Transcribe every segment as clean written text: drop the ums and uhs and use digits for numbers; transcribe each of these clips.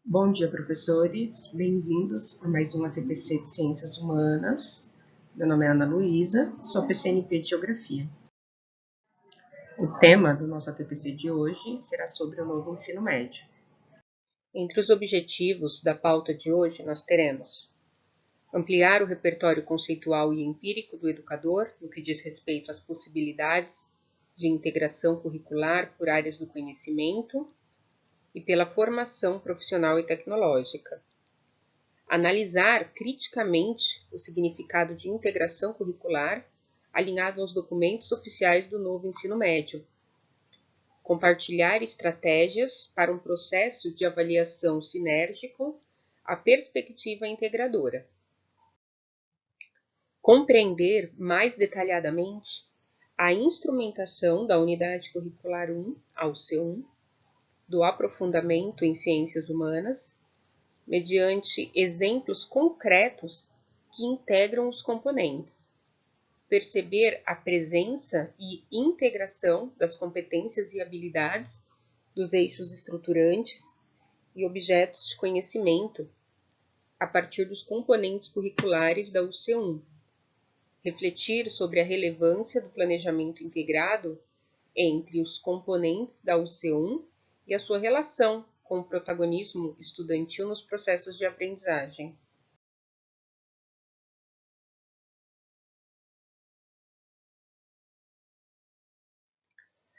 Bom dia, professores. Bem-vindos a mais uma TPC de Ciências Humanas. Meu nome é Ana Luísa, sou PCNP de Geografia. O tema do nosso TPC de hoje será sobre o novo ensino médio. Entre os objetivos da pauta de hoje, nós teremos ampliar o repertório conceitual e empírico do educador no que diz respeito às possibilidades de integração curricular por áreas do conhecimento e pela formação profissional e tecnológica. Analisar criticamente o significado de integração curricular alinhado aos documentos oficiais do novo ensino médio. Compartilhar estratégias para um processo de avaliação sinérgico à perspectiva integradora. Compreender mais detalhadamente a instrumentação da Unidade Curricular 1, a UC1, do aprofundamento em ciências humanas, mediante exemplos concretos que integram os componentes. Perceber a presença e integração das competências e habilidades dos eixos estruturantes e objetos de conhecimento a partir dos componentes curriculares da UC1. Refletir sobre a relevância do planejamento integrado entre os componentes da UC1 e a sua relação com o protagonismo estudantil nos processos de aprendizagem.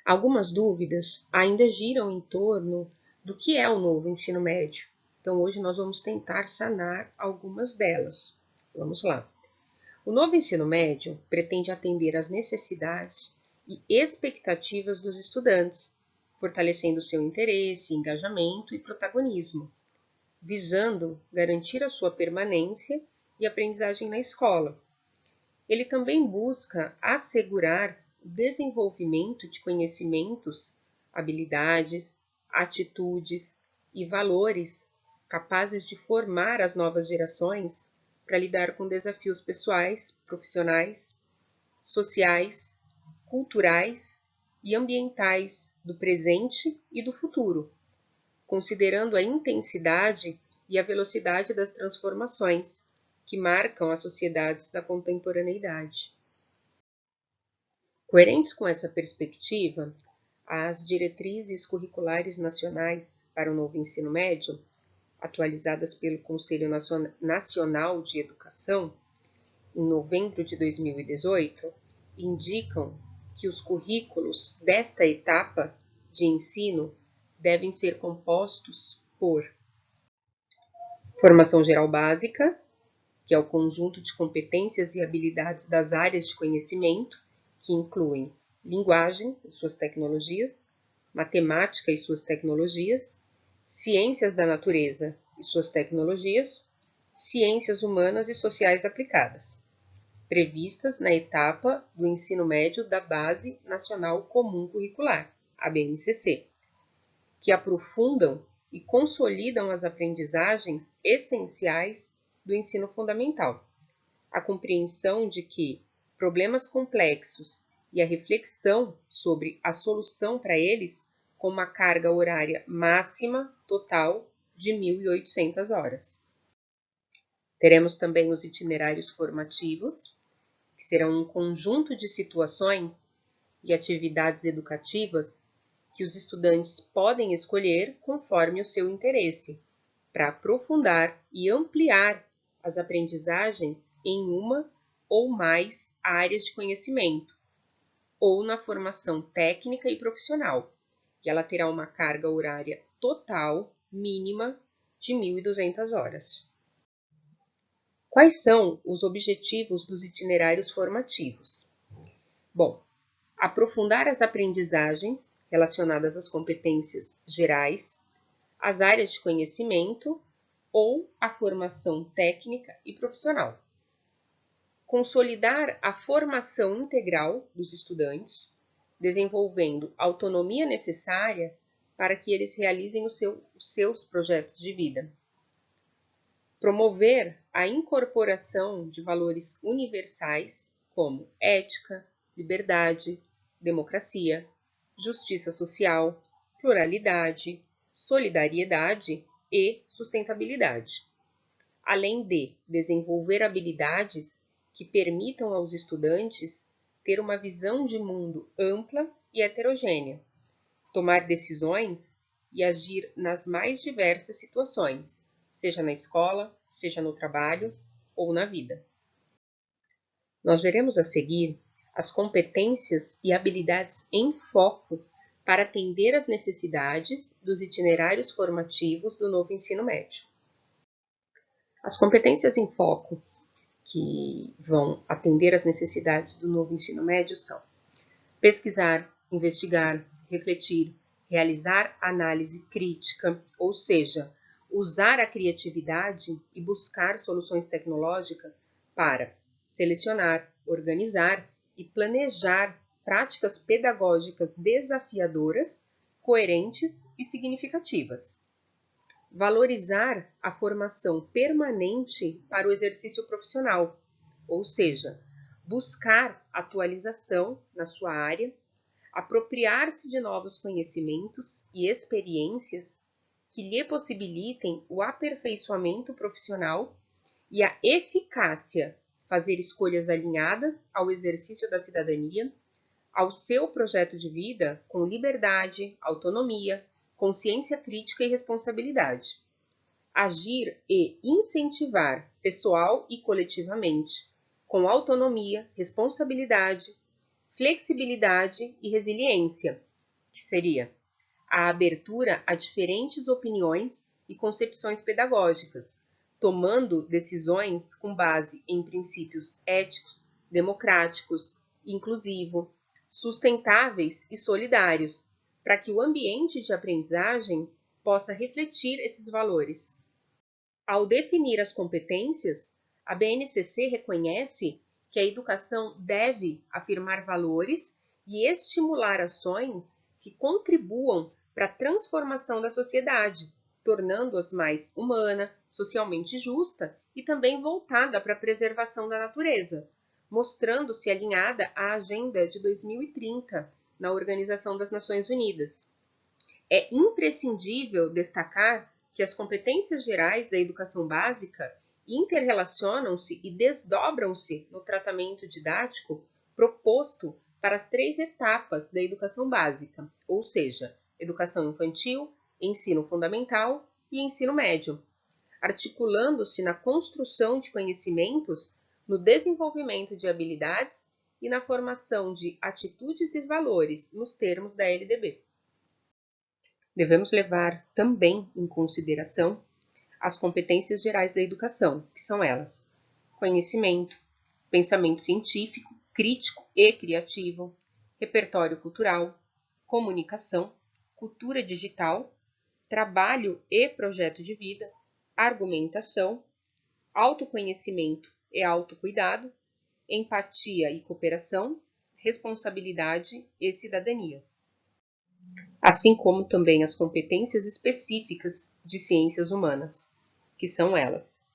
Algumas dúvidas ainda giram em torno do que é o novo ensino médio. Então, hoje nós vamos tentar sanar algumas delas. Vamos lá. O novo ensino médio pretende atender às necessidades e expectativas dos estudantes, fortalecendo seu interesse, engajamento e protagonismo, visando garantir a sua permanência e aprendizagem na escola. Ele também busca assegurar o desenvolvimento de conhecimentos, habilidades, atitudes e valores capazes de formar as novas gerações para lidar com desafios pessoais, profissionais, sociais, culturais e ambientais do presente e do futuro, considerando a intensidade e a velocidade das transformações que marcam as sociedades da contemporaneidade. Coerentes com essa perspectiva, as diretrizes curriculares nacionais para o novo ensino médio, atualizadas pelo Conselho Nacional de Educação, em novembro de 2018, indicam que os currículos desta etapa de ensino devem ser compostos por formação geral básica, que é o conjunto de competências e habilidades das áreas de conhecimento, que incluem linguagem e suas tecnologias, matemática e suas tecnologias, ciências da natureza e suas tecnologias, ciências humanas e sociais aplicadas, previstas na etapa do ensino médio da Base Nacional Comum Curricular, a BNCC, que aprofundam e consolidam as aprendizagens essenciais do ensino fundamental. A compreensão de que problemas complexos e a reflexão sobre a solução para eles com uma carga horária máxima total de 1.800 horas. Teremos também os itinerários formativos, que serão um conjunto de situações e atividades educativas que os estudantes podem escolher conforme o seu interesse, para aprofundar e ampliar as aprendizagens em uma ou mais áreas de conhecimento, ou na formação técnica e profissional, que ela terá uma carga horária total mínima de 1.200 horas. Quais são os objetivos dos itinerários formativos? Bom, aprofundar as aprendizagens relacionadas às competências gerais, às áreas de conhecimento ou à formação técnica e profissional. Consolidar a formação integral dos estudantes, desenvolvendo a autonomia necessária para que eles realizem os seus projetos de vida. Promover a incorporação de valores universais como ética, liberdade, democracia, justiça social, pluralidade, solidariedade e sustentabilidade, além de desenvolver habilidades que permitam aos estudantes ter uma visão de mundo ampla e heterogênea, tomar decisões e agir nas mais diversas situações, seja na escola, seja no trabalho ou na vida. Nós veremos a seguir as competências e habilidades em foco para atender às necessidades dos itinerários formativos do novo ensino médio. As competências em foco que vão atender às necessidades do novo ensino médio são pesquisar, investigar, refletir, realizar análise crítica, ou seja, usar a criatividade e buscar soluções tecnológicas para selecionar, organizar e planejar práticas pedagógicas desafiadoras, coerentes e significativas. Valorizar a formação permanente para o exercício profissional, ou seja, buscar atualização na sua área, apropriar-se de novos conhecimentos e experiências que lhe possibilitem o aperfeiçoamento profissional e a eficácia, fazer escolhas alinhadas ao exercício da cidadania, ao seu projeto de vida com liberdade, autonomia, consciência crítica e responsabilidade. Agir e incentivar pessoal e coletivamente, com autonomia, responsabilidade, flexibilidade e resiliência, que seria a abertura a diferentes opiniões e concepções pedagógicas, tomando decisões com base em princípios éticos, democráticos, inclusivos, sustentáveis e solidários, para que o ambiente de aprendizagem possa refletir esses valores. Ao definir as competências, a BNCC reconhece que a educação deve afirmar valores e estimular ações que contribuam para a transformação da sociedade, tornando-as mais humana, socialmente justa e também voltada para a preservação da natureza, mostrando-se alinhada à Agenda de 2030 na Organização das Nações Unidas. É imprescindível destacar que as competências gerais da educação básica interrelacionam-se e desdobram-se no tratamento didático proposto para as 3 etapas da educação básica, ou seja, educação infantil, ensino fundamental e ensino médio, articulando-se na construção de conhecimentos, no desenvolvimento de habilidades e na formação de atitudes e valores nos termos da LDB. Devemos levar também em consideração as competências gerais da educação, que são elas: conhecimento, pensamento científico, crítico e criativo, repertório cultural, comunicação, cultura digital, trabalho e projeto de vida, argumentação, autoconhecimento e autocuidado, empatia e cooperação, responsabilidade e cidadania. Assim como também as competências específicas de ciências humanas, que são elas: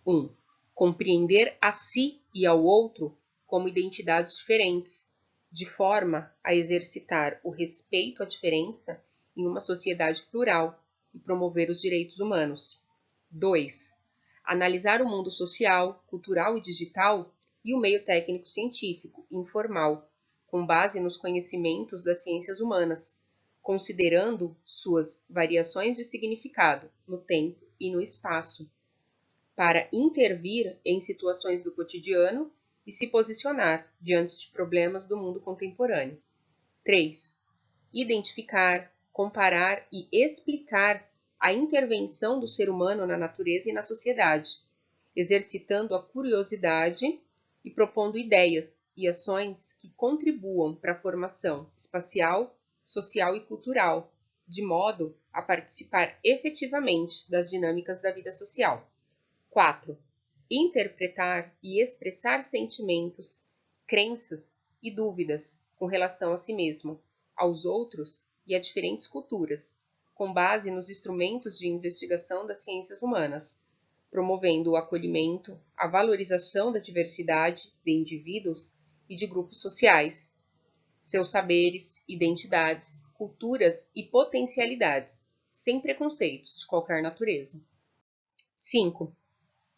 1. Compreender a si e ao outro como identidades diferentes, de forma a exercitar o respeito à diferença em uma sociedade plural e promover os direitos humanos. 2. Analisar o mundo social, cultural e digital e o meio técnico-científico informal, com base nos conhecimentos das ciências humanas, considerando suas variações de significado no tempo e no espaço, para intervir em situações do cotidiano e se posicionar diante de problemas do mundo contemporâneo. 3. Identificar, comparar e explicar a intervenção do ser humano na natureza e na sociedade, exercitando a curiosidade e propondo ideias e ações que contribuam para a formação espacial, social e cultural, de modo a participar efetivamente das dinâmicas da vida social. 4. Interpretar e expressar sentimentos, crenças e dúvidas com relação a si mesmo, aos outros e a diferentes culturas, com base nos instrumentos de investigação das ciências humanas, promovendo o acolhimento, a valorização da diversidade de indivíduos e de grupos sociais, seus saberes, identidades, culturas e potencialidades, sem preconceitos de qualquer natureza. 5.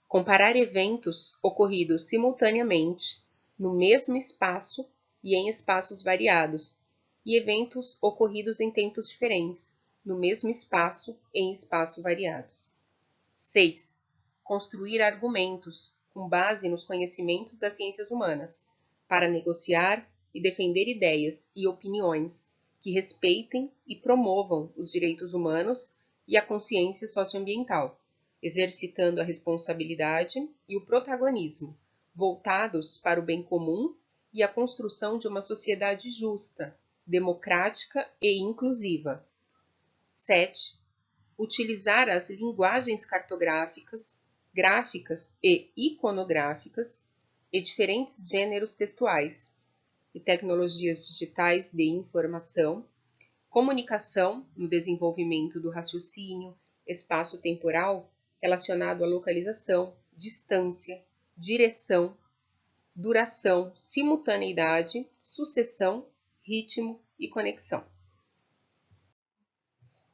Comparar eventos ocorridos simultaneamente no mesmo espaço e em espaços variados, e eventos ocorridos em tempos diferentes, no mesmo espaço e em espaços variados. 6. Construir argumentos com base nos conhecimentos das ciências humanas, para negociar e defender ideias e opiniões que respeitem e promovam os direitos humanos e a consciência socioambiental, exercitando a responsabilidade e o protagonismo, voltados para o bem comum e a construção de uma sociedade justa, democrática e inclusiva. 7. Utilizar as linguagens cartográficas, gráficas e iconográficas e diferentes gêneros textuais e tecnologias digitais de informação, comunicação no desenvolvimento do raciocínio espaço-temporal relacionado à localização, distância, direção, duração, simultaneidade, sucessão, ritmo e conexão.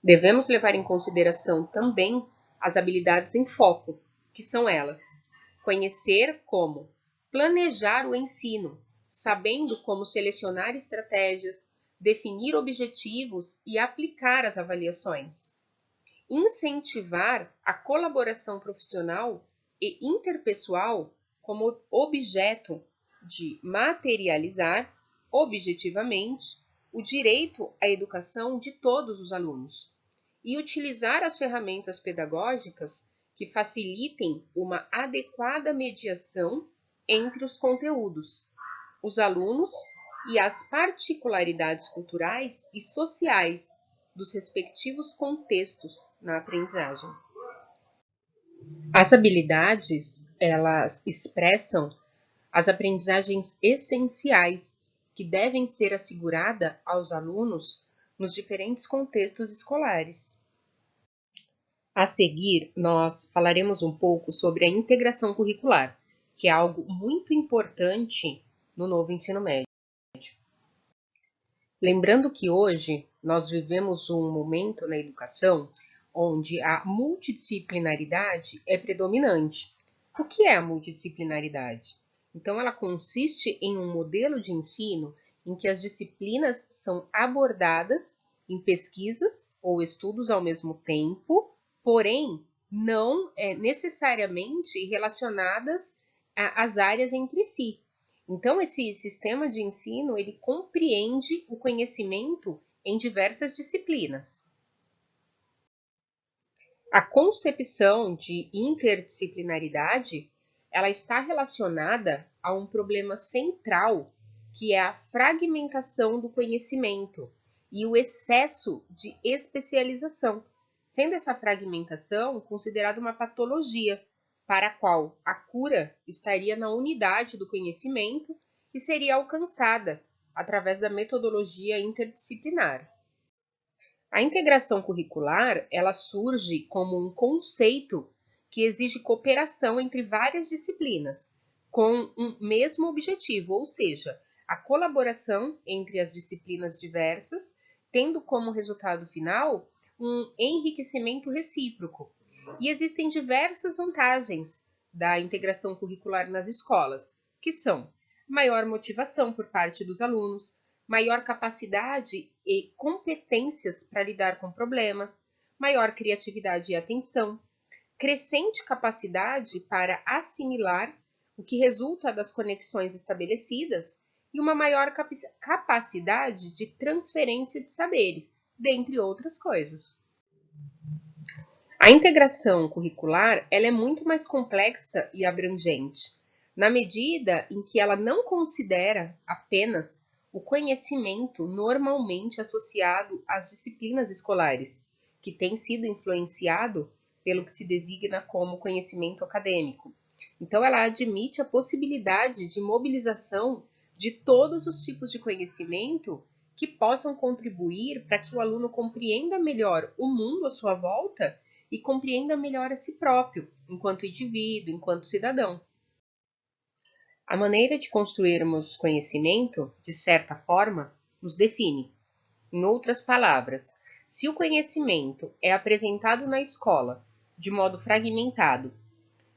Devemos levar em consideração também as habilidades em foco, que são elas: conhecer como planejar o ensino, sabendo como selecionar estratégias, definir objetivos e aplicar as avaliações. Incentivar a colaboração profissional e interpessoal como objeto de materializar objetivamente o direito à educação de todos os alunos e utilizar as ferramentas pedagógicas que facilitem uma adequada mediação entre os conteúdos, os alunos e as particularidades culturais e sociais dos respectivos contextos na aprendizagem. As habilidades, elas expressam as aprendizagens essenciais que devem ser asseguradas aos alunos nos diferentes contextos escolares. A seguir, nós falaremos um pouco sobre a integração curricular, que é algo muito importante no novo ensino médio. Lembrando que hoje nós vivemos um momento na educação onde a multidisciplinaridade é predominante. O que é a multidisciplinaridade? Então, ela consiste em um modelo de ensino em que as disciplinas são abordadas em pesquisas ou estudos ao mesmo tempo, porém, não necessariamente relacionadas às áreas entre si. Então, esse sistema de ensino, ele compreende o conhecimento em diversas disciplinas. A concepção de interdisciplinaridade, ela está relacionada a um problema central, que é a fragmentação do conhecimento e o excesso de especialização, sendo essa fragmentação considerada uma patologia, para a qual a cura estaria na unidade do conhecimento e seria alcançada através da metodologia interdisciplinar. A integração curricular, ela surge como um conceito que exige cooperação entre várias disciplinas, com um mesmo objetivo, ou seja, a colaboração entre as disciplinas diversas, tendo como resultado final um enriquecimento recíproco. E existem diversas vantagens da integração curricular nas escolas, que são maior motivação por parte dos alunos, maior capacidade e competências para lidar com problemas, maior criatividade e atenção, crescente capacidade para assimilar o que resulta das conexões estabelecidas e uma maior capacidade de transferência de saberes, dentre outras coisas. A integração curricular, ela é muito mais complexa e abrangente, na medida em que ela não considera apenas o conhecimento normalmente associado às disciplinas escolares, que tem sido influenciado pelo que se designa como conhecimento acadêmico. Então, ela admite a possibilidade de mobilização de todos os tipos de conhecimento que possam contribuir para que o aluno compreenda melhor o mundo à sua volta e compreenda melhor a si próprio, enquanto indivíduo, enquanto cidadão. A maneira de construirmos conhecimento, de certa forma, nos define. Em outras palavras, Se o conhecimento é apresentado na escola de modo fragmentado,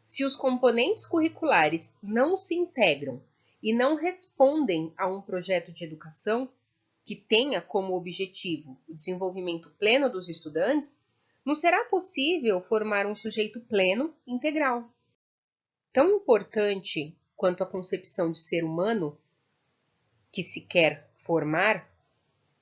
se os componentes curriculares não se integram e não respondem a um projeto de educação que tenha como objetivo o desenvolvimento pleno dos estudantes, não será possível formar um sujeito pleno integral. Tão importante quanto a concepção de ser humano que se quer formar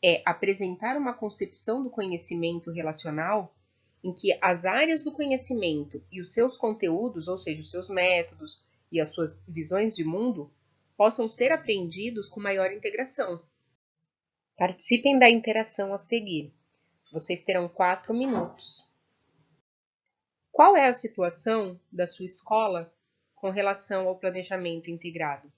é apresentar uma concepção do conhecimento relacional em que as áreas do conhecimento e os seus conteúdos, ou seja, os seus métodos e as suas visões de mundo, possam ser apreendidos com maior integração. Participem da interação a seguir. Vocês terão 4 minutos. Qual é a situação da sua escola com relação ao planejamento integrado?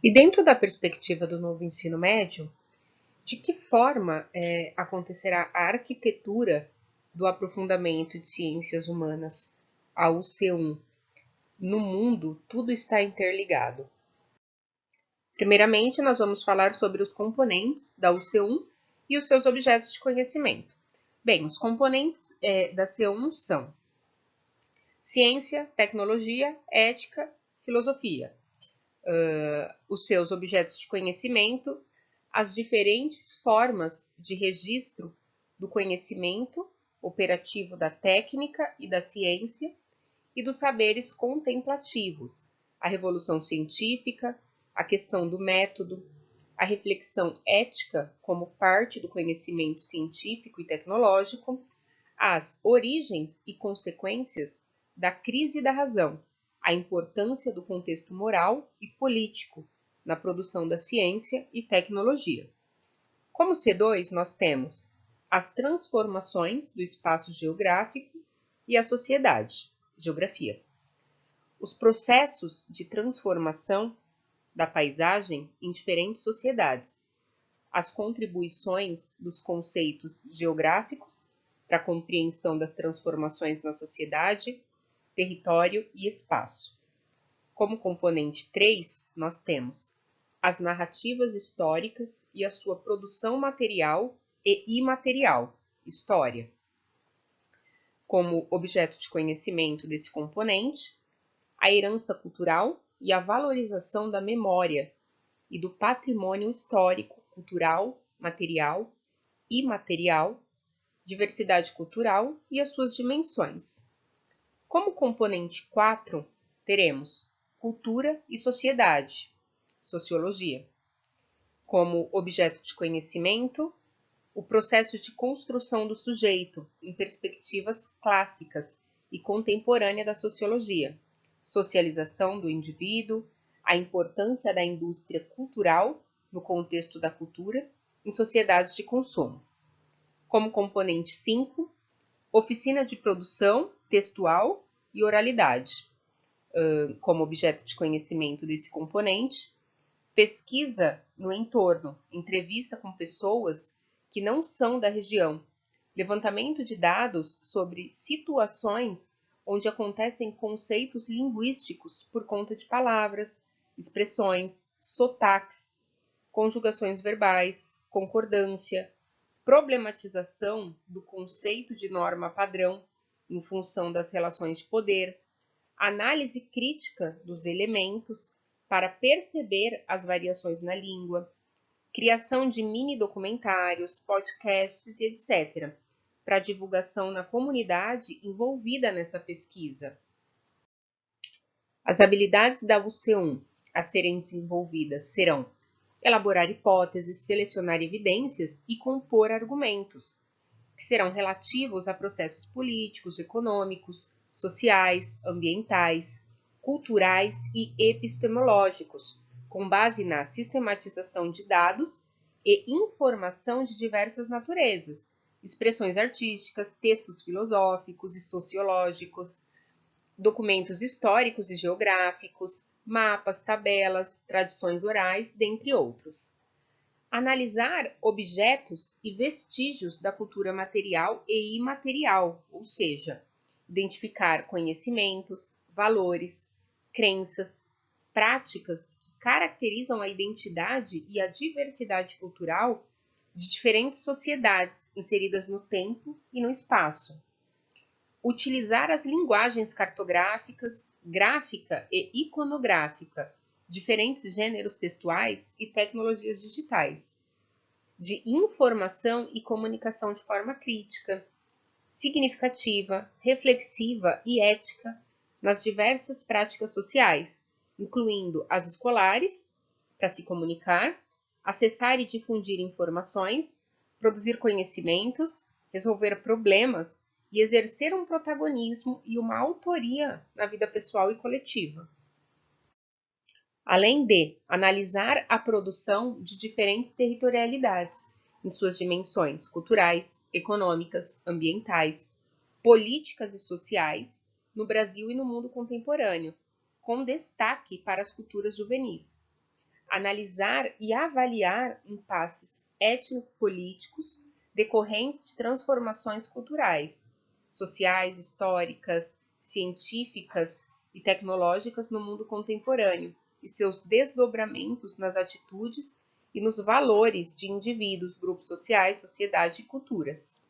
E dentro da perspectiva do novo ensino médio, de que forma acontecerá a arquitetura do aprofundamento de ciências humanas, a UC1? No mundo, tudo está interligado. Primeiramente, nós vamos falar sobre os componentes da UC1 e os seus objetos de conhecimento. Bem, os componentes da C1 são ciência, tecnologia, ética, filosofia. Os seus objetos de conhecimento, as diferentes formas de registro do conhecimento operativo da técnica e da ciência e dos saberes contemplativos, a revolução científica, a questão do método, a reflexão ética como parte do conhecimento científico e tecnológico, as origens e consequências da crise da razão, a importância do contexto moral e político na produção da ciência e tecnologia. Como C2, nós temos as transformações do espaço geográfico e a sociedade, geografia. Os processos de transformação da paisagem em diferentes sociedades, as contribuições dos conceitos geográficos para a compreensão das transformações na sociedade, território e espaço. Como componente 3, nós temos as narrativas históricas e a sua produção material e imaterial, história. Como objeto de conhecimento desse componente, a herança cultural e a valorização da memória e do patrimônio histórico, cultural, material, imaterial, diversidade cultural e as suas dimensões. Como componente 4, teremos cultura e sociedade, sociologia. Como objeto de conhecimento, o processo de construção do sujeito em perspectivas clássicas e contemporânea da sociologia, socialização do indivíduo, a importância da indústria cultural no contexto da cultura em sociedades de consumo. Como componente 5, oficina de produção textual e oralidade. Como objeto de conhecimento desse componente, pesquisa no entorno, entrevista com pessoas que não são da região, levantamento de dados sobre situações onde acontecem conceitos linguísticos por conta de palavras, expressões, sotaques, conjugações verbais, concordância, problematização do conceito de norma padrão em função das relações de poder, análise crítica dos elementos para perceber as variações na língua, criação de mini-documentários, podcasts e etc., para divulgação na comunidade envolvida nessa pesquisa. As habilidades da UC1 a serem desenvolvidas serão elaborar hipóteses, selecionar evidências e compor argumentos, que serão relativos a processos políticos, econômicos, sociais, ambientais, culturais e epistemológicos, com base na sistematização de dados e informação de diversas naturezas, expressões artísticas, textos filosóficos e sociológicos, documentos históricos e geográficos, mapas, tabelas, tradições orais, dentre outros. Analisar objetos e vestígios da cultura material e imaterial, ou seja, identificar conhecimentos, valores, crenças, práticas que caracterizam a identidade e a diversidade cultural de diferentes sociedades inseridas no tempo e no espaço. Utilizar as linguagens cartográficas, gráfica e iconográfica, diferentes gêneros textuais e tecnologias digitais, de informação e comunicação de forma crítica, significativa, reflexiva e ética nas diversas práticas sociais, incluindo as escolares, para se comunicar, acessar e difundir informações, produzir conhecimentos, resolver problemas e exercer um protagonismo e uma autoria na vida pessoal e coletiva. Além de analisar a produção de diferentes territorialidades em suas dimensões culturais, econômicas, ambientais, políticas e sociais no Brasil e no mundo contemporâneo, com destaque para as culturas juvenis. analisar e avaliar impasses étnico-políticos decorrentes de transformações culturais, sociais, históricas, científicas e tecnológicas no mundo contemporâneo e seus desdobramentos nas atitudes e nos valores de indivíduos, grupos sociais, sociedade e culturas.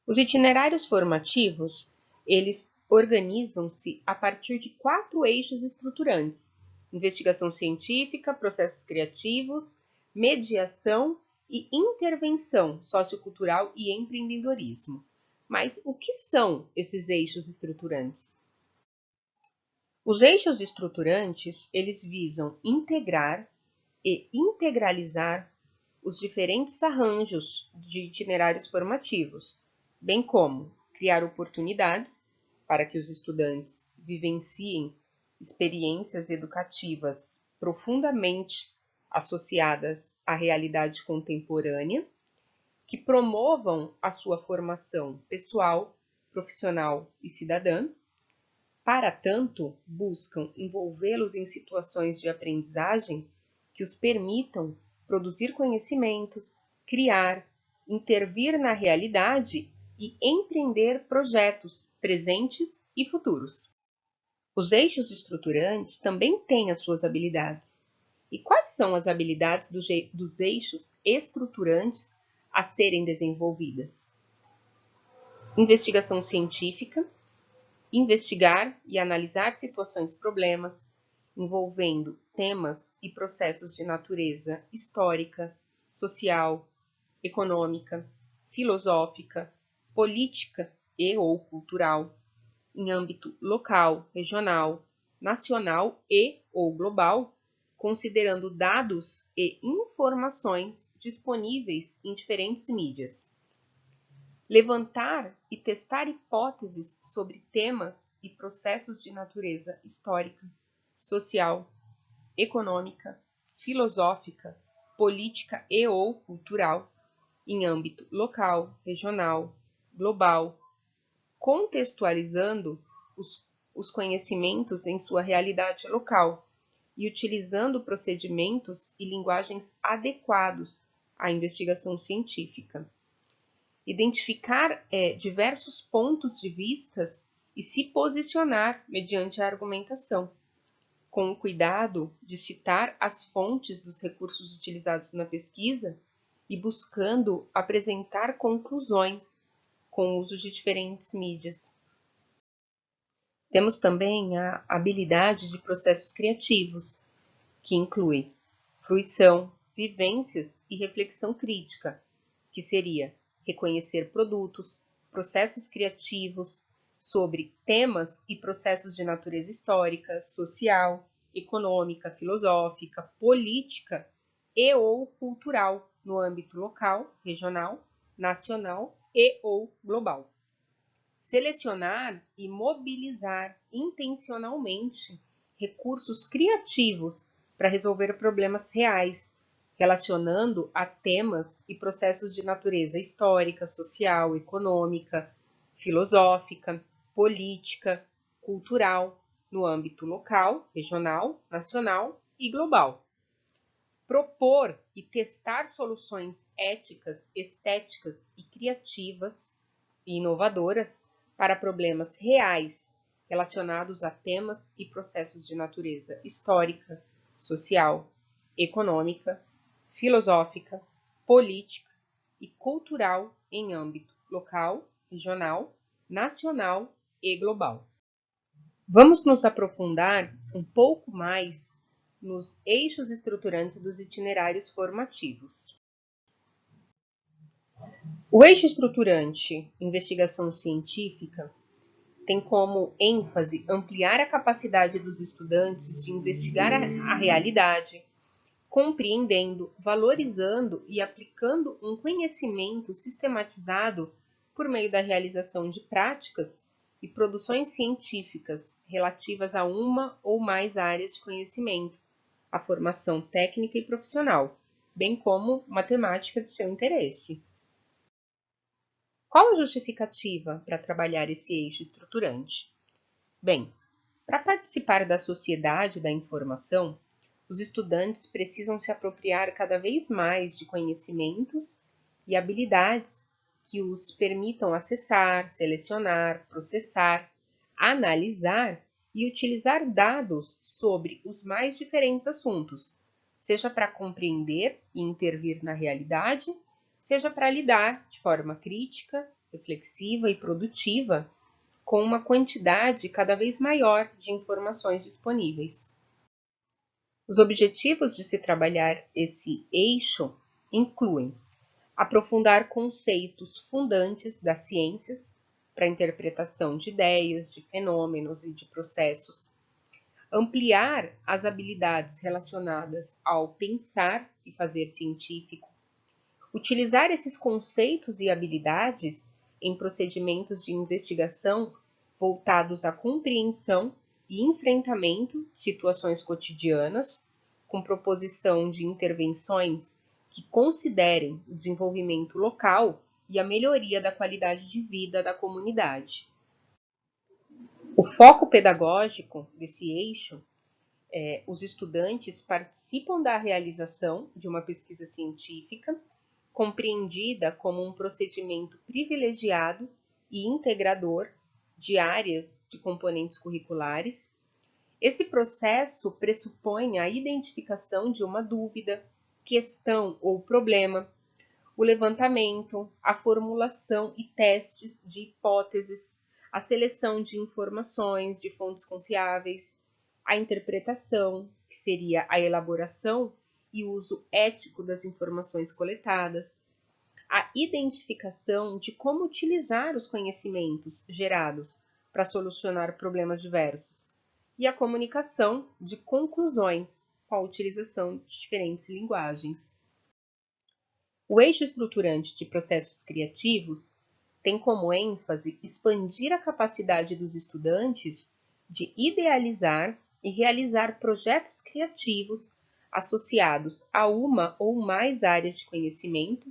Os itinerários formativos, eles organizam-se a partir de 4 eixos estruturantes: investigação científica, processos criativos, mediação e intervenção sociocultural e empreendedorismo. Mas o que são esses eixos estruturantes? Os eixos estruturantes, eles visam integrar e integralizar os diferentes arranjos de itinerários formativos, bem como criar oportunidades para que os estudantes vivenciem experiências educativas profundamente associadas à realidade contemporânea, que promovam a sua formação pessoal, profissional e cidadã. Para tanto, buscam envolvê-los em situações de aprendizagem que os permitam produzir conhecimentos, criar, intervir na realidade e empreender projetos presentes e futuros. Os eixos estruturantes também têm as suas habilidades. E quais são as habilidades dos eixos estruturantes a serem desenvolvidas? Investigação científica, investigar e analisar situações e problemas envolvendo temas e processos de natureza histórica, social, econômica, filosófica, política e ou cultural, em âmbito local, regional, nacional e ou global, considerando dados e informações disponíveis em diferentes mídias. Levantar e testar hipóteses sobre temas e processos de natureza histórica, social, econômica, filosófica, política e ou cultural, em âmbito local, regional, global, contextualizando os conhecimentos em sua realidade local e utilizando procedimentos e linguagens adequados à investigação científica. Identificar diversos pontos de vistas e se posicionar mediante a argumentação, com o cuidado de citar as fontes dos recursos utilizados na pesquisa e buscando apresentar conclusões com o uso de diferentes mídias. Temos também a habilidade de processos criativos, que inclui fruição, vivências e reflexão crítica, que seria reconhecer produtos, processos criativos sobre temas e processos de natureza histórica, social, econômica, filosófica, política e ou cultural no âmbito local, regional, nacional e ou global. Selecionar e mobilizar intencionalmente recursos criativos para resolver problemas reais, relacionando a temas e processos de natureza histórica, social, econômica, filosófica, política, cultural, no âmbito local, regional, nacional e global. Propor e testar soluções éticas, estéticas e criativas e inovadoras para problemas reais relacionados a temas e processos de natureza histórica, social, econômica, filosófica, política e cultural em âmbito local, regional, nacional e global. Vamos nos aprofundar um pouco mais nos eixos estruturantes dos itinerários formativos. O eixo estruturante investigação científica tem como ênfase ampliar a capacidade dos estudantes de investigar a realidade, compreendendo, valorizando e aplicando um conhecimento sistematizado por meio da realização de práticas e produções científicas relativas a uma ou mais áreas de conhecimento, a formação técnica e profissional, bem como matemática de seu interesse. Qual a justificativa para trabalhar esse eixo estruturante? Bem, para participar da sociedade da informação, os estudantes precisam se apropriar cada vez mais de conhecimentos e habilidades que os permitam acessar, selecionar, processar, analisar e utilizar dados sobre os mais diferentes assuntos, seja para compreender e intervir na realidade, seja para lidar de forma crítica, reflexiva e produtiva com uma quantidade cada vez maior de informações disponíveis. Os objetivos de se trabalhar esse eixo incluem aprofundar conceitos fundantes das ciências para a interpretação de ideias, de fenômenos e de processos, ampliar as habilidades relacionadas ao pensar e fazer científico, utilizar esses conceitos e habilidades em procedimentos de investigação voltados à compreensão e enfrentamento de situações cotidianas, com proposição de intervenções que considerem o desenvolvimento local e a melhoria da qualidade de vida da comunidade. O foco pedagógico desse eixo os estudantes participam da realização de uma pesquisa científica, compreendida como um procedimento privilegiado e integrador de áreas de componentes curriculares. Esse processo pressupõe a identificação de uma dúvida, questão ou problema, o levantamento, a formulação e testes de hipóteses, a seleção de informações de fontes confiáveis, a interpretação, que seria a elaboração e uso ético das informações coletadas, a identificação de como utilizar os conhecimentos gerados para solucionar problemas diversos e a comunicação de conclusões com a utilização de diferentes linguagens. O eixo estruturante de processos criativos tem como ênfase expandir a capacidade dos estudantes de idealizar e realizar projetos criativos associados a uma ou mais áreas de conhecimento,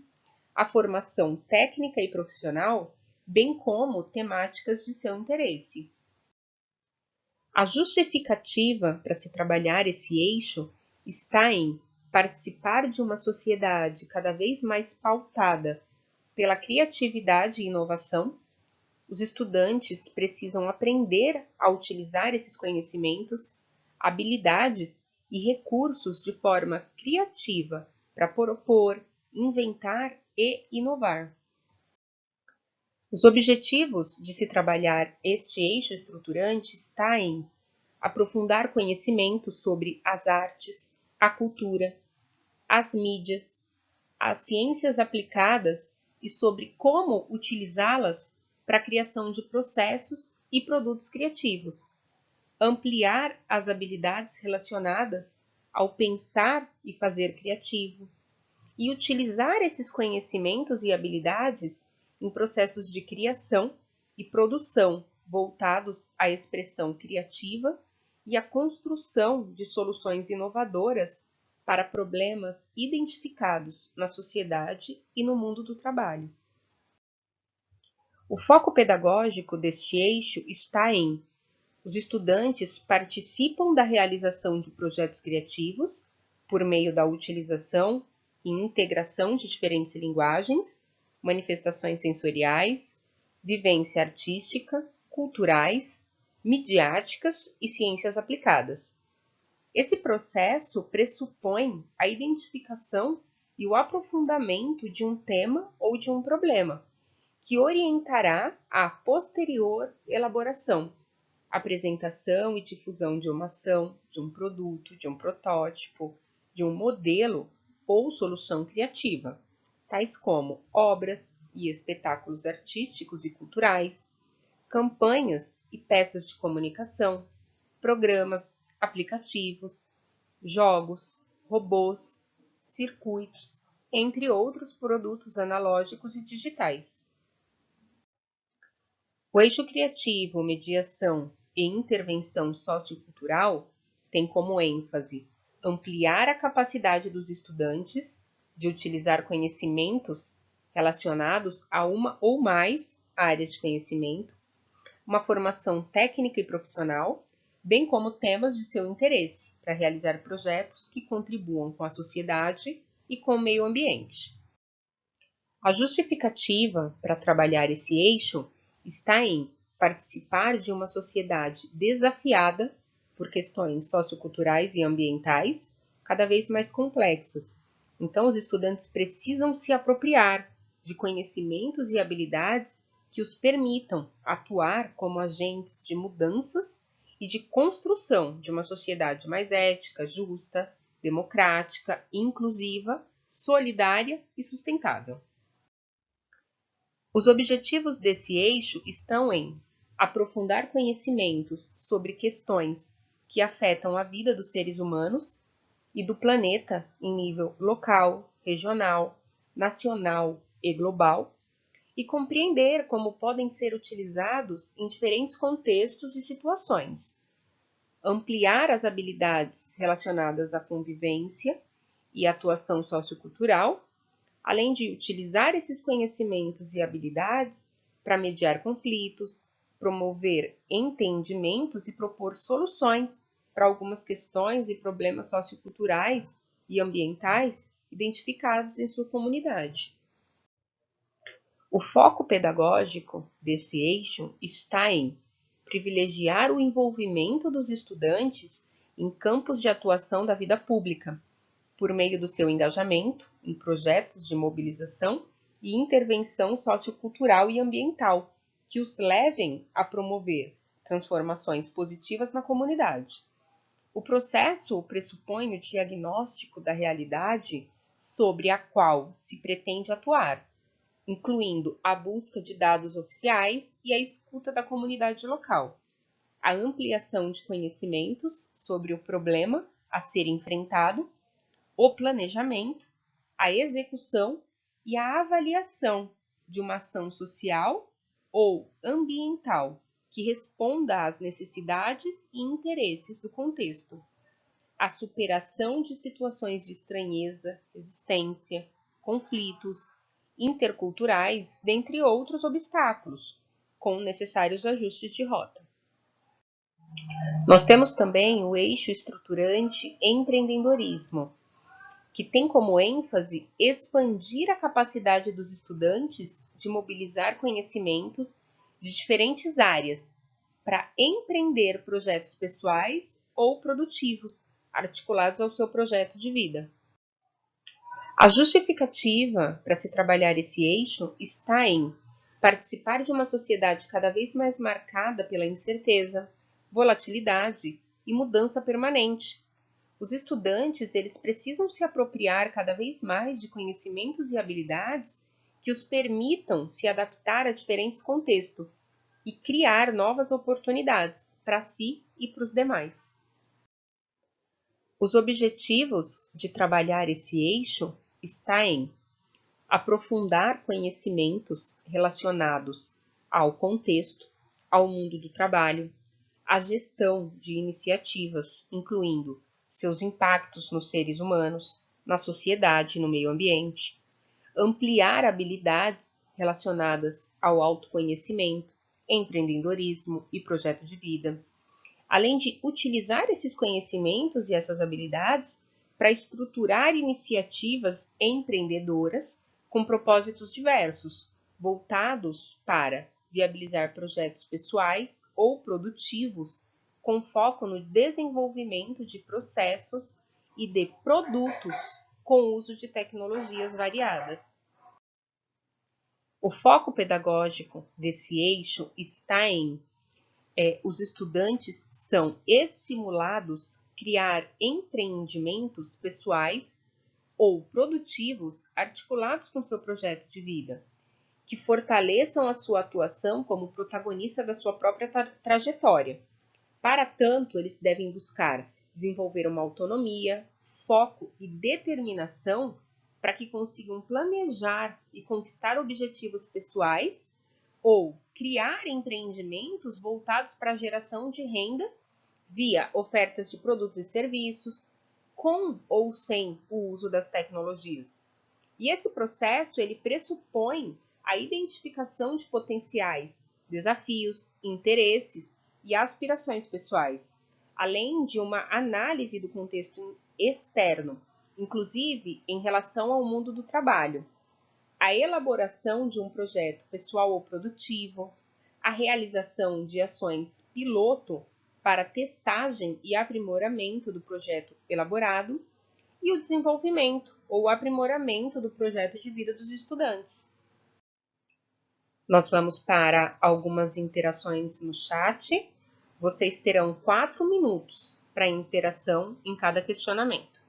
a formação técnica e profissional, bem como temáticas de seu interesse. A justificativa para se trabalhar esse eixo está em participar de uma sociedade cada vez mais pautada pela criatividade e inovação. Os estudantes precisam aprender a utilizar esses conhecimentos, habilidades e recursos de forma criativa para propor, inventar e inovar. Os objetivos de se trabalhar este eixo estruturante está em aprofundar conhecimento sobre as artes, a cultura, as mídias, as ciências aplicadas e sobre como utilizá-las para a criação de processos e produtos criativos, ampliar as habilidades relacionadas ao pensar e fazer criativo, e utilizar esses conhecimentos e habilidades em processos de criação e produção voltados à expressão criativa e à construção de soluções inovadoras para problemas identificados na sociedade e no mundo do trabalho. O foco pedagógico deste eixo está em: os estudantes participam da realização de projetos criativos por meio da utilização e integração de diferentes linguagens, manifestações sensoriais, vivência artística, culturais, midiáticas e ciências aplicadas. Esse processo pressupõe a identificação e o aprofundamento de um tema ou de um problema, que orientará a posterior elaboração, apresentação e difusão de uma ação, de um produto, de um protótipo, de um modelo ou solução criativa, tais como obras e espetáculos artísticos e culturais, campanhas e peças de comunicação, programas, aplicativos, jogos, robôs, circuitos, entre outros produtos analógicos e digitais. O eixo criativo, mediação e intervenção sociocultural tem como ênfase ampliar a capacidade dos estudantes de utilizar conhecimentos relacionados a uma ou mais áreas de conhecimento, uma formação técnica e profissional bem como temas de seu interesse, para realizar projetos que contribuam com a sociedade e com o meio ambiente. A justificativa para trabalhar esse eixo está em participar de uma sociedade desafiada por questões socioculturais e ambientais cada vez mais complexas. Então, os estudantes precisam se apropriar de conhecimentos e habilidades que os permitam atuar como agentes de mudanças e de construção de uma sociedade mais ética, justa, democrática, inclusiva, solidária e sustentável. Os objetivos desse eixo estão em aprofundar conhecimentos sobre questões que afetam a vida dos seres humanos e do planeta em nível local, regional, nacional e global, e compreender como podem ser utilizados em diferentes contextos e situações. Ampliar as habilidades relacionadas à convivência e atuação sociocultural, além de utilizar esses conhecimentos e habilidades para mediar conflitos, promover entendimentos e propor soluções para algumas questões e problemas socioculturais e ambientais identificados em sua comunidade. O foco pedagógico desse eixo está em privilegiar o envolvimento dos estudantes em campos de atuação da vida pública, por meio do seu engajamento em projetos de mobilização e intervenção sociocultural e ambiental, que os levem a promover transformações positivas na comunidade. O processo pressupõe o diagnóstico da realidade sobre a qual se pretende atuar, incluindo a busca de dados oficiais e a escuta da comunidade local, a ampliação de conhecimentos sobre o problema a ser enfrentado, o planejamento, a execução e a avaliação de uma ação social ou ambiental que responda às necessidades e interesses do contexto, a superação de situações de estranheza, resistência, conflitos interculturais, dentre outros obstáculos, com necessários ajustes de rota. Nós temos também o eixo estruturante empreendedorismo, que tem como ênfase expandir a capacidade dos estudantes de mobilizar conhecimentos de diferentes áreas para empreender projetos pessoais ou produtivos articulados ao seu projeto de vida. A justificativa para se trabalhar esse eixo está em participar de uma sociedade cada vez mais marcada pela incerteza, volatilidade e mudança permanente. Os estudantes, eles precisam se apropriar cada vez mais de conhecimentos e habilidades que os permitam se adaptar a diferentes contextos e criar novas oportunidades para si e para os demais. Os objetivos de trabalhar esse eixo está em aprofundar conhecimentos relacionados ao contexto, ao mundo do trabalho, à gestão de iniciativas, incluindo seus impactos nos seres humanos, na sociedade e no meio ambiente, ampliar habilidades relacionadas ao autoconhecimento, empreendedorismo e projeto de vida, além de utilizar esses conhecimentos e essas habilidades para estruturar iniciativas empreendedoras com propósitos diversos, voltados para viabilizar projetos pessoais ou produtivos com foco no desenvolvimento de processos e de produtos com uso de tecnologias variadas. O foco pedagógico desse eixo está em os estudantes são estimulados a criar empreendimentos pessoais ou produtivos articulados com seu projeto de vida, que fortaleçam a sua atuação como protagonista da sua própria trajetória. Para tanto, eles devem buscar desenvolver uma autonomia, foco e determinação para que consigam planejar e conquistar objetivos pessoais ou criar empreendimentos voltados para a geração de renda via ofertas de produtos e serviços, com ou sem o uso das tecnologias. E esse processo ele pressupõe a identificação de potenciais desafios, interesses e aspirações pessoais, além de uma análise do contexto externo, inclusive em relação ao mundo do trabalho, a elaboração de um projeto pessoal ou produtivo, a realização de ações piloto para testagem e aprimoramento do projeto elaborado e o desenvolvimento ou aprimoramento do projeto de vida dos estudantes. Nós vamos para algumas interações no chat. Vocês terão 4 minutos para interação em cada questionamento.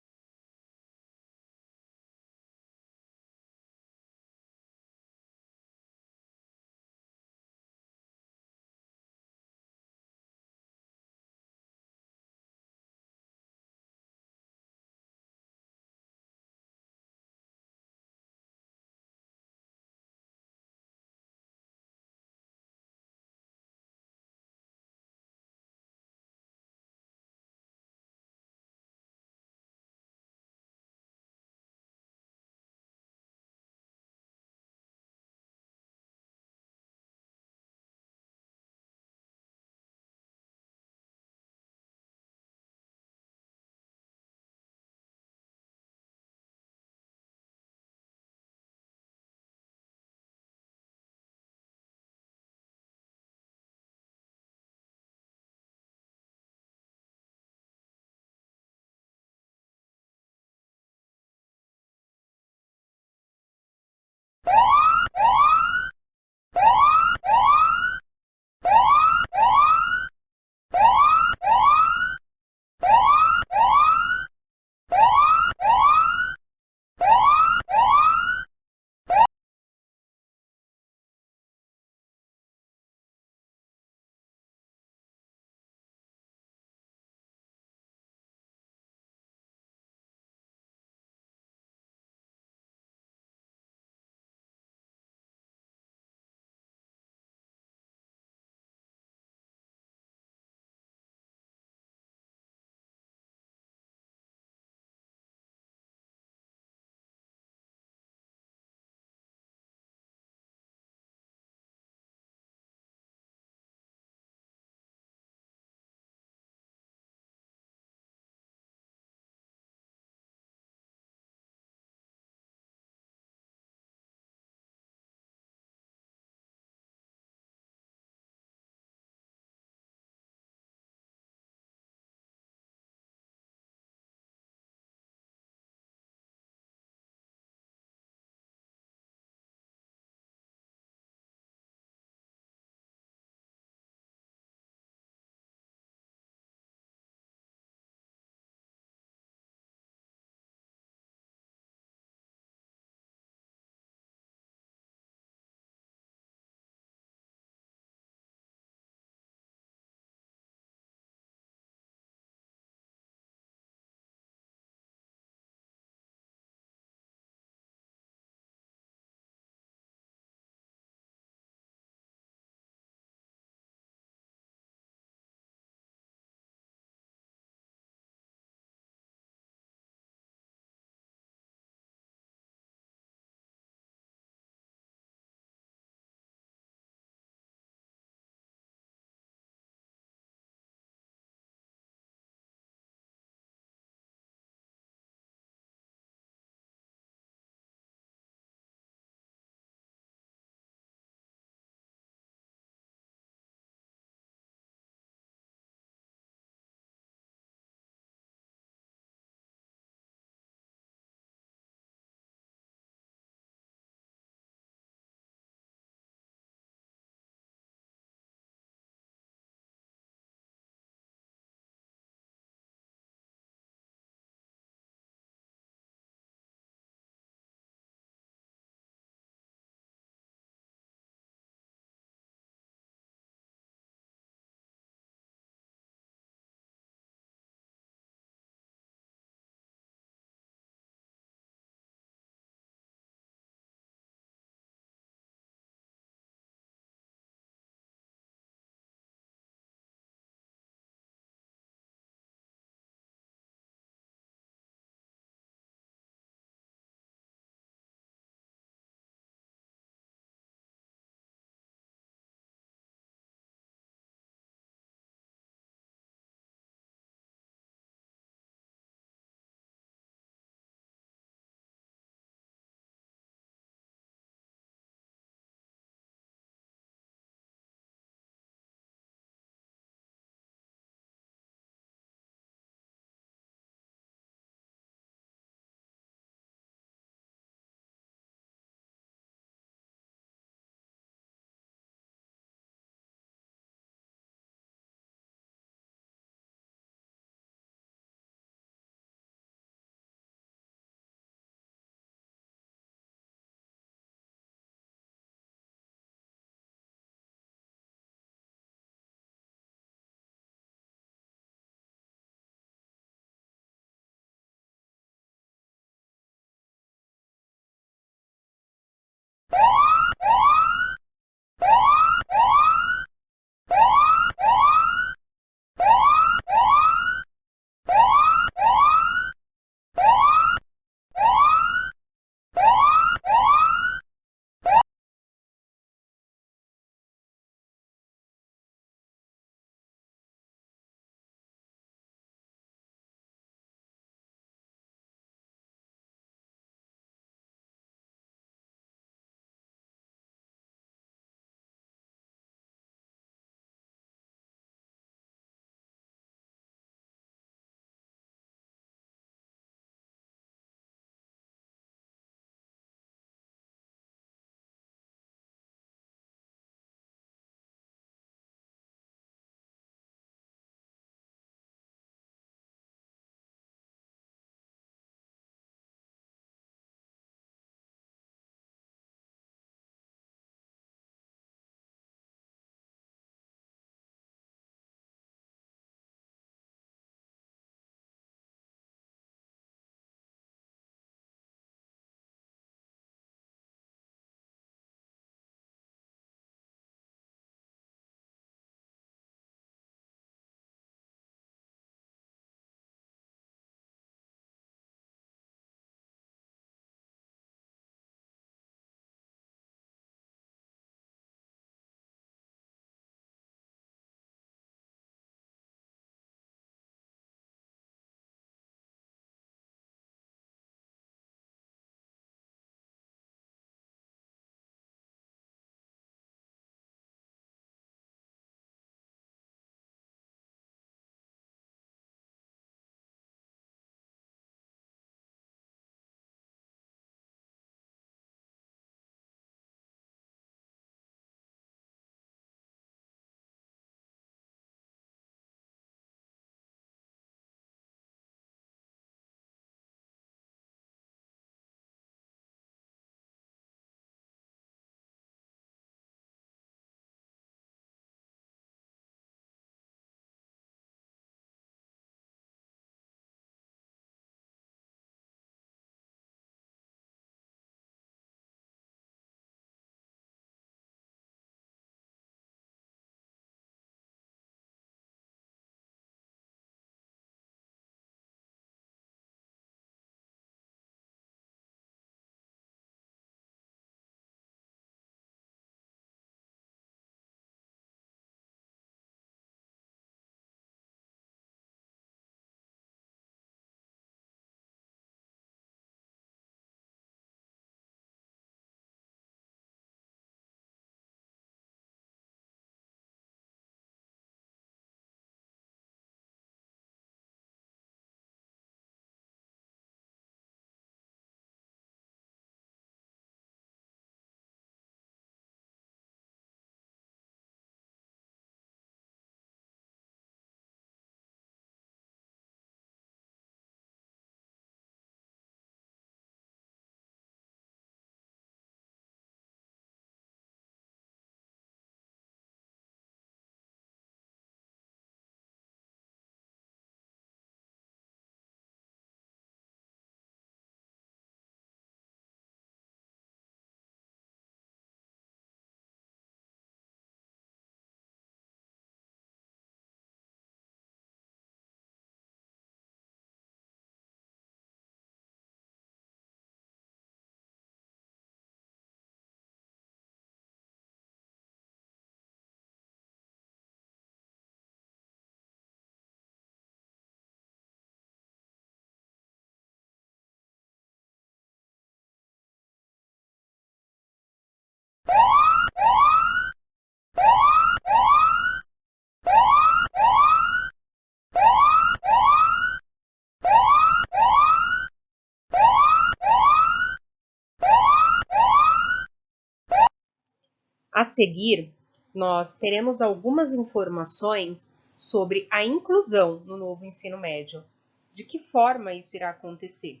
A seguir, nós teremos algumas informações sobre a inclusão no novo ensino médio. De que forma isso irá acontecer?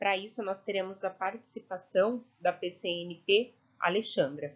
Para isso, nós teremos a participação da PCNP Alexandra.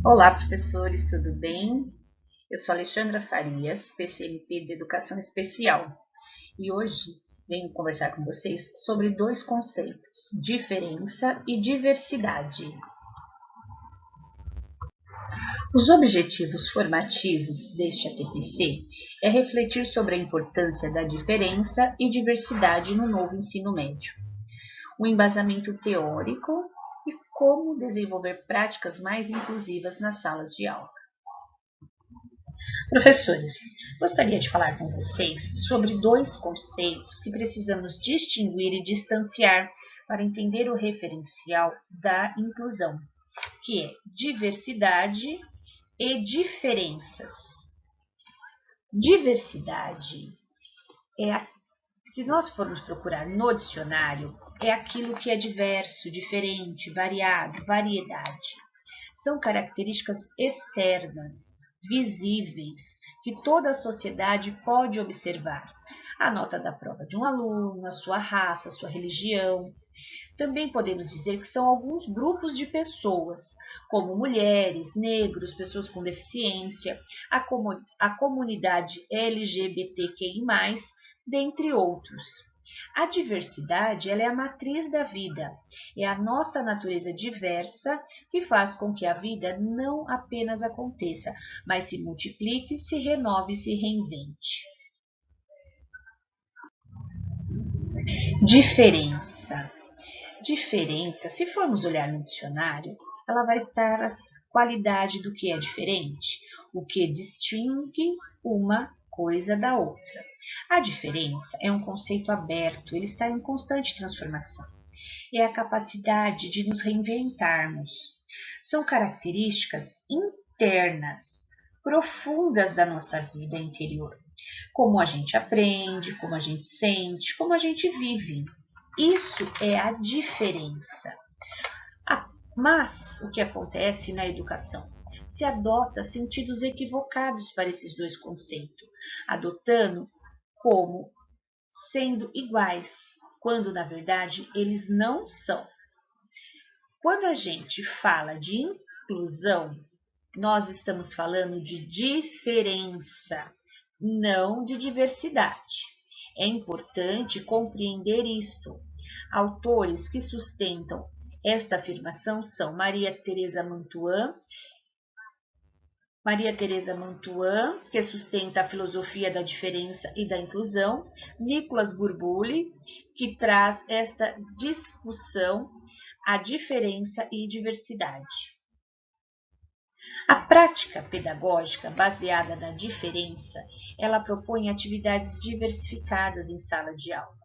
Olá, professores, tudo bem? Eu sou Alexandra Farias, PCNP de Educação Especial, e hoje venho conversar com vocês sobre dois conceitos: diferença e diversidade. Os objetivos formativos deste ATPC é refletir sobre a importância da diferença e diversidade no novo ensino médio, o embasamento teórico e como desenvolver práticas mais inclusivas nas salas de aula. Professores, gostaria de falar com vocês sobre dois conceitos que precisamos distinguir e distanciar para entender o referencial da inclusão, que é diversidade e diferenças. Diversidade se nós formos procurar no dicionário, é aquilo que é diverso, diferente, variado, variedade. São características externas, visíveis, que toda a sociedade pode observar. A nota da prova de um aluno, a sua raça, a sua religião. Também podemos dizer que são alguns grupos de pessoas, como mulheres, negros, pessoas com deficiência, a comunidade LGBTQI+, dentre outros. A diversidade ela é a matriz da vida, é a nossa natureza diversa que faz com que a vida não apenas aconteça, mas se multiplique, se renove e se reinvente. Diferença. Diferença, se formos olhar no dicionário, ela vai estar assim, qualidade do que é diferente, o que distingue uma coisa da outra. A diferença é um conceito aberto, ele está em constante transformação. É a capacidade de nos reinventarmos. São características internas, profundas da nossa vida interior. Como a gente aprende, como a gente sente, como a gente vive. Isso é a diferença. Mas o que acontece na educação? Se adota sentidos equivocados para esses dois conceitos, adotando como sendo iguais, quando na verdade eles não são. Quando a gente fala de inclusão, nós estamos falando de diferença, não de diversidade. É importante compreender isto. Autores que sustentam esta afirmação são Maria Teresa Mantuan, que sustenta a filosofia da diferença e da inclusão, Nicolas Burbuli, que traz esta discussão, a diferença e diversidade. A prática pedagógica baseada na diferença, ela propõe atividades diversificadas em sala de aula,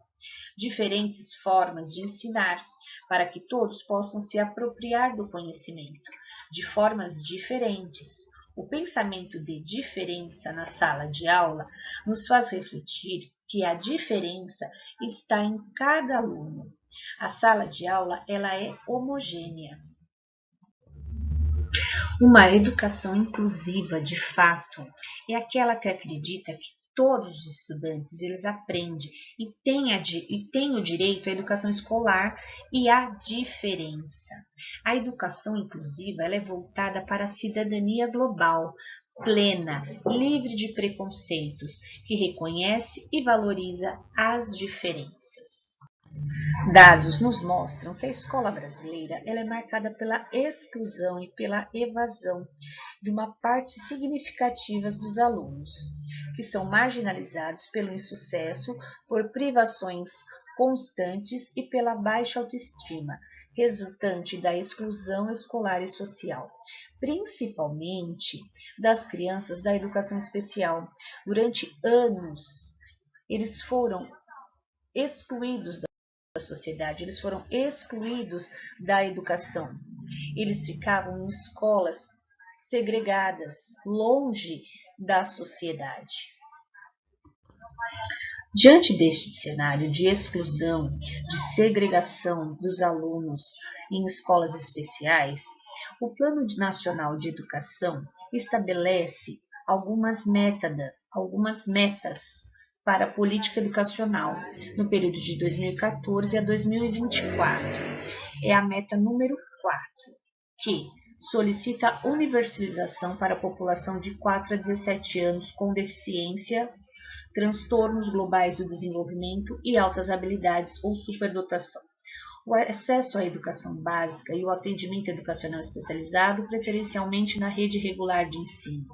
diferentes formas de ensinar, para que todos possam se apropriar do conhecimento, de formas diferentes. O pensamento de diferença na sala de aula nos faz refletir que a diferença está em cada aluno. A sala de aula ela é homogênea. Uma educação inclusiva, de fato, é aquela que acredita que todos os estudantes eles aprendem e têm o direito à educação escolar e à diferença. A educação inclusiva ela é voltada para a cidadania global, plena, livre de preconceitos, que reconhece e valoriza as diferenças. Dados nos mostram que a escola brasileira ela é marcada pela exclusão e pela evasão de uma parte significativa dos alunos, que são marginalizados pelo insucesso, por privações constantes e pela baixa autoestima, resultante da exclusão escolar e social, principalmente das crianças da educação especial. Durante anos, eles foram excluídos da sociedade, eles foram excluídos da educação. Eles ficavam em escolas segregadas, longe da sociedade. Diante deste cenário de exclusão, de segregação dos alunos em escolas especiais, o Plano Nacional de Educação estabelece algumas metas para a política educacional no período de 2014 a 2024. É a meta número 4, que solicita a universalização para a população de 4 a 17 anos com deficiência, transtornos globais do desenvolvimento e altas habilidades ou superdotação. O acesso à educação básica e o atendimento educacional especializado, preferencialmente na rede regular de ensino,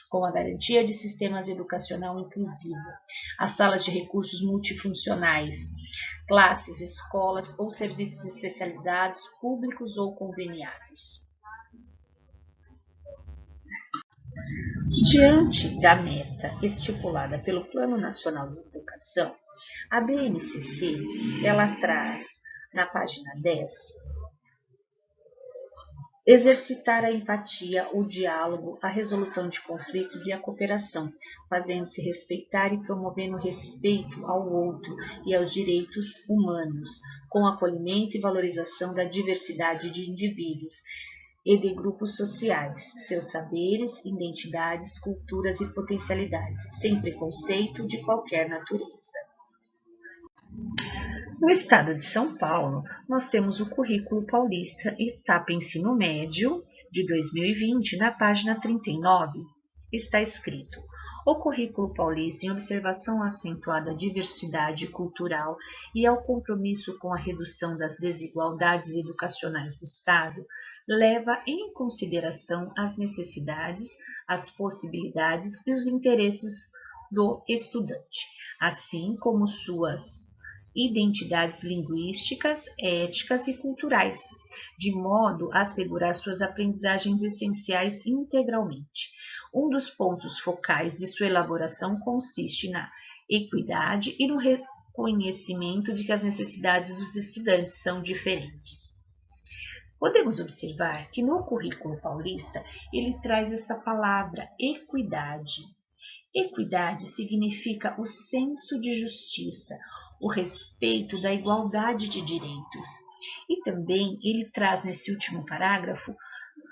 com a garantia de sistemas educacional inclusivo, as salas de recursos multifuncionais, classes, escolas ou serviços especializados, públicos ou conveniados. Diante da meta estipulada pelo Plano Nacional de Educação, a BNCC ela traz na página 10 exercitar a empatia, o diálogo, a resolução de conflitos e a cooperação, fazendo-se respeitar e promovendo o respeito ao outro e aos direitos humanos, com acolhimento e valorização da diversidade de indivíduos e de grupos sociais, seus saberes, identidades, culturas e potencialidades, sem preconceito de qualquer natureza. No estado de São Paulo, nós temos o Currículo Paulista Etapa Ensino Médio de 2020, na página 39, está escrito: o Currículo Paulista, em observação acentuada à diversidade cultural e ao compromisso com a redução das desigualdades educacionais do Estado, leva em consideração as necessidades, as possibilidades e os interesses do estudante, assim como suas identidades linguísticas, éticas e culturais, de modo a assegurar suas aprendizagens essenciais integralmente. Um dos pontos focais de sua elaboração consiste na equidade e no reconhecimento de que as necessidades dos estudantes são diferentes. Podemos observar que no Currículo Paulista ele traz esta palavra equidade. Equidade significa o senso de justiça, o respeito da igualdade de direitos. E também ele traz nesse último parágrafo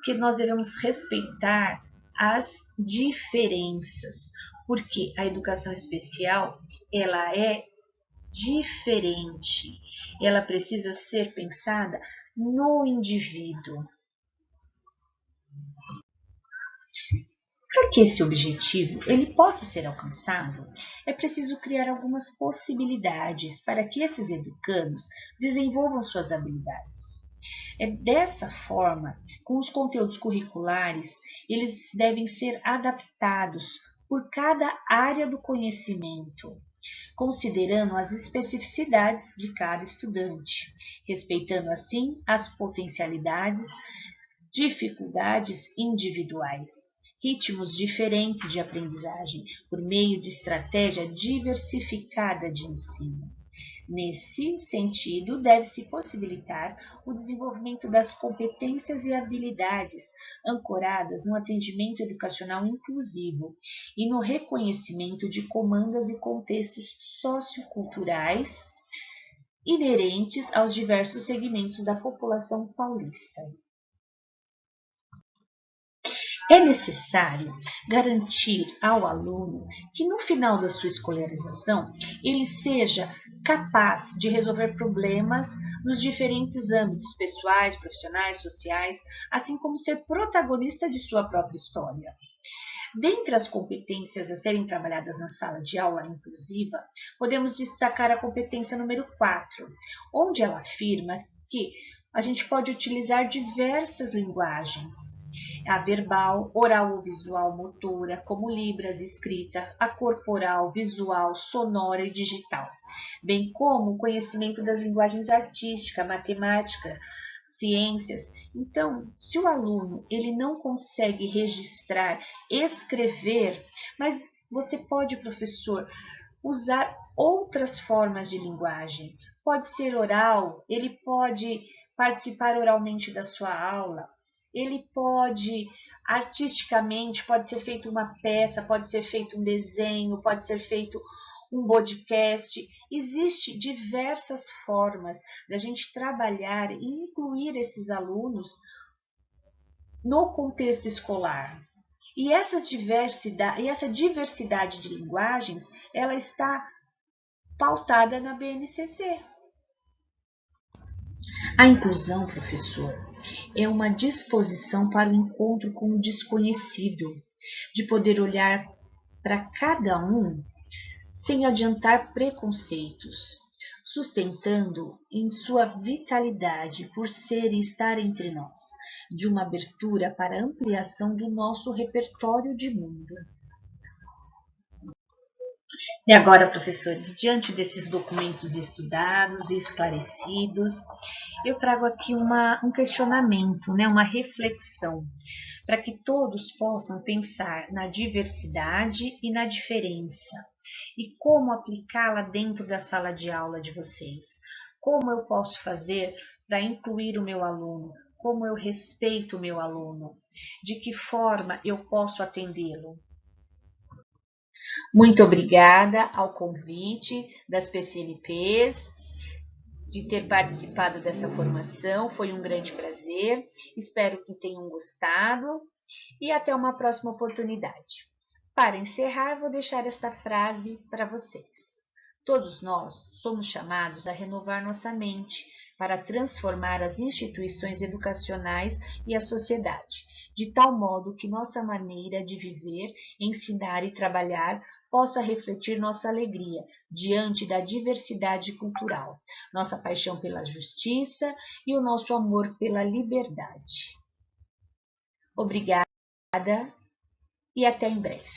que nós devemos respeitar as diferenças, porque a educação especial ela é diferente, ela precisa ser pensada no indivíduo. Para que esse objetivo ele possa ser alcançado, é preciso criar algumas possibilidades para que esses educandos desenvolvam suas habilidades. É dessa forma, com os conteúdos curriculares, eles devem ser adaptados por cada área do conhecimento, considerando as especificidades de cada estudante, respeitando assim as potencialidades, dificuldades individuais, ritmos diferentes de aprendizagem, por meio de estratégia diversificada de ensino. Nesse sentido, deve-se possibilitar o desenvolvimento das competências e habilidades ancoradas no atendimento educacional inclusivo e no reconhecimento de comandas e contextos socioculturais inerentes aos diversos segmentos da população paulista. É necessário garantir ao aluno que no final da sua escolarização ele seja capaz de resolver problemas nos diferentes âmbitos pessoais, profissionais, sociais, assim como ser protagonista de sua própria história. Dentre as competências a serem trabalhadas na sala de aula inclusiva, podemos destacar a competência número 4, onde ela afirma que a gente pode utilizar diversas linguagens, a verbal, oral ou visual motora, como libras, escrita, a corporal, visual, sonora e digital, bem como o conhecimento das linguagens artística, matemática, ciências. Então, se o aluno ele não consegue registrar, escrever, mas você pode, professor, usar outras formas de linguagem. Pode ser oral, ele pode participar oralmente da sua aula, ele pode artisticamente, pode ser feito uma peça, pode ser feito um desenho, pode ser feito um podcast. Existem diversas formas da gente trabalhar e incluir esses alunos no contexto escolar. E essa diversidade de linguagens, ela está pautada na BNCC. A inclusão, professor, é uma disposição para o encontro com o desconhecido, de poder olhar para cada um sem adiantar preconceitos, sustentando em sua vitalidade por ser e estar entre nós, de uma abertura para a ampliação do nosso repertório de mundo. E agora, professores, diante desses documentos estudados e esclarecidos, eu trago aqui um questionamento, uma reflexão, para que todos possam pensar na diversidade e na diferença, e como aplicá-la dentro da sala de aula de vocês. Como eu posso fazer para incluir o meu aluno? Como eu respeito o meu aluno? De que forma eu posso atendê-lo? Muito obrigada ao convite das PCNPs de ter participado dessa formação. Foi um grande prazer. Espero que tenham gostado e até uma próxima oportunidade. Para encerrar, vou deixar esta frase para vocês. Todos nós somos chamados a renovar nossa mente para transformar as instituições educacionais e a sociedade, de tal modo que nossa maneira de viver, ensinar e trabalhar possa refletir nossa alegria diante da diversidade cultural, nossa paixão pela justiça e o nosso amor pela liberdade. Obrigada e até em breve.